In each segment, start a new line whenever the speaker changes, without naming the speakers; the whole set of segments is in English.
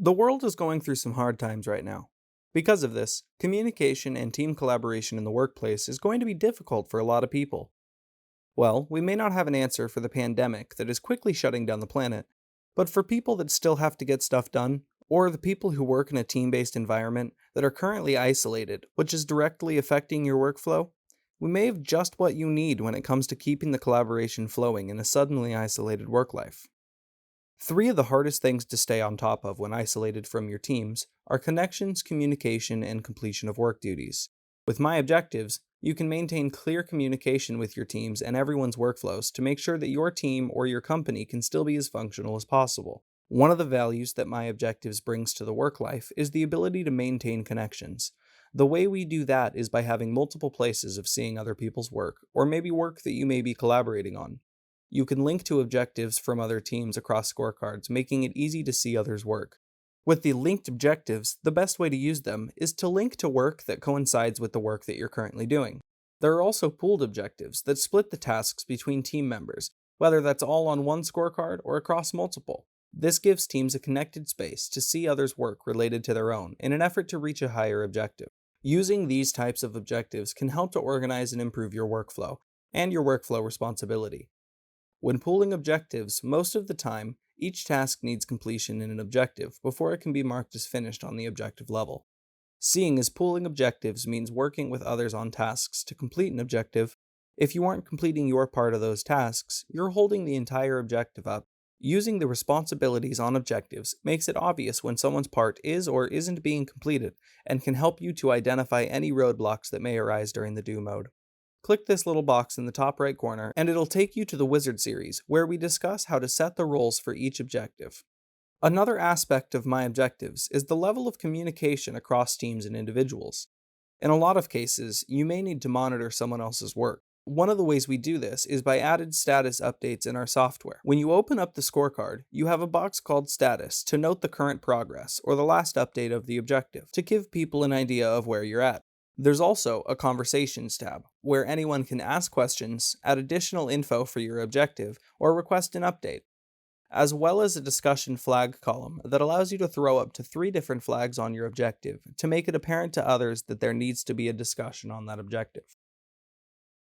The world is going through some hard times right now. Because of this, communication and team collaboration in the workplace is going to be difficult for a lot of people. Well, we may not have an answer for the pandemic that is quickly shutting down the planet, but for people that still have to get stuff done, or the people who work in a team based environment that are currently isolated, which is directly affecting your workflow, we may have just what you need when it comes to keeping the collaboration flowing in a suddenly isolated work life. Three of the hardest things to stay on top of when isolated from your teams are connections, communication, and completion of work duties. With MyObjectives, you can maintain clear communication with your teams and everyone's workflows to make sure that your team or your company can still be as functional as possible. One of the values that MyObjectives brings to the work life is the ability to maintain connections. The way we do that is by having multiple places of seeing other people's work, or maybe work that you may be collaborating on. You can link to objectives from other teams across scorecards, making it easy to see others' work. With the linked objectives, the best way to use them is to link to work that coincides with the work that you're currently doing. There are also pooled objectives that split the tasks between team members, whether that's all on one scorecard or across multiple. This gives teams a connected space to see others' work related to their own in an effort to reach a higher objective. Using these types of objectives can help to organize and improve your workflow and your workflow responsibility. When pooling objectives, most of the time, each task needs completion in an objective before it can be marked as finished on the objective level. Seeing as pooling objectives means working with others on tasks to complete an objective, if you aren't completing your part of those tasks, you're holding the entire objective up. Using the responsibilities on objectives makes it obvious when someone's part is or isn't being completed and can help you to identify any roadblocks that may arise during the do mode. Click this little box in the top right corner and it'll take you to the Wizard series, where we discuss how to set the roles for each objective. Another aspect of MyObjectives is the level of communication across teams and individuals. In a lot of cases, you may need to monitor someone else's work. One of the ways we do this is by added status updates in our software. When you open up the scorecard, you have a box called Status to note the current progress or the last update of the objective, to give people an idea of where you're at. There's also a Conversations tab, where anyone can ask questions, add additional info for your objective, or request an update, as well as a discussion flag column that allows you to throw up to 3 different flags on your objective to make it apparent to others that there needs to be a discussion on that objective.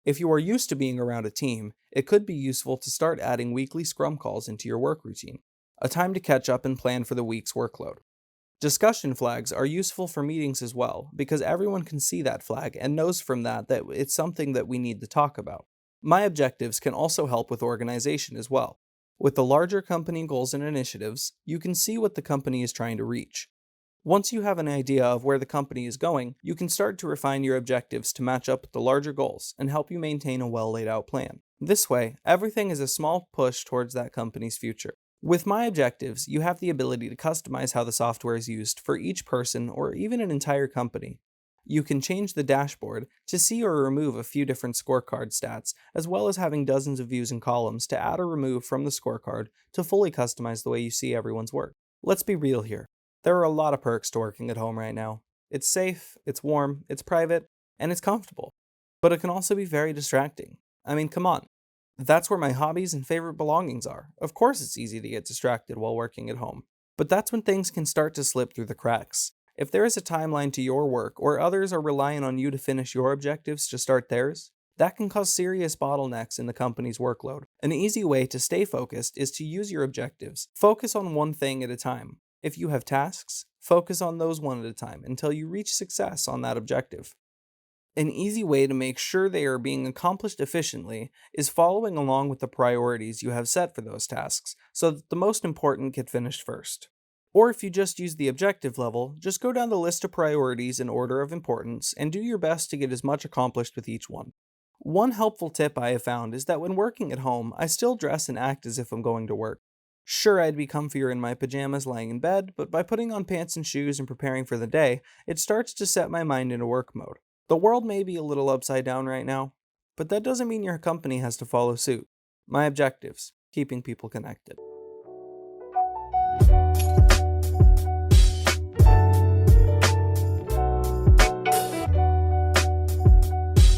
If you are used to being around a team, it could be useful to start adding weekly scrum calls into your work routine, a time to catch up and plan for the week's workload. Discussion flags are useful for meetings as well, because everyone can see that flag and knows from that it's something that we need to talk about. My objectives can also help with organization as well. With the larger company goals and initiatives, you can see what the company is trying to reach. Once you have an idea of where the company is going, you can start to refine your objectives to match up with the larger goals and help you maintain a well laid out plan. This way, everything is a small push towards that company's future. With MyObjectives, you have the ability to customize how the software is used for each person or even an entire company. You can change the dashboard to see or remove a few different scorecard stats, as well as having dozens of views and columns to add or remove from the scorecard to fully customize the way you see everyone's work. Let's be real here. There are a lot of perks to working at home right now. It's safe, it's warm, it's private, and it's comfortable. But it can also be very distracting. I mean, come on. That's where my hobbies and favorite belongings are. Of course it's easy to get distracted while working at home. But that's when things can start to slip through the cracks. If there is a timeline to your work, or others are relying on you to finish your objectives to start theirs, that can cause serious bottlenecks in the company's workload. An easy way to stay focused is to use your objectives. Focus on one thing at a time. If you have tasks, focus on those one at a time until you reach success on that objective. An easy way to make sure they are being accomplished efficiently is following along with the priorities you have set for those tasks, so that the most important get finished first. Or if you just use the objective level, just go down the list of priorities in order of importance and do your best to get as much accomplished with each one. One helpful tip I have found is that when working at home, I still dress and act as if I'm going to work. Sure, I'd be comfier in my pajamas lying in bed, but by putting on pants and shoes and preparing for the day, it starts to set my mind into work mode. The world may be a little upside down right now, but that doesn't mean your company has to follow suit. MyObjectives, keeping people connected.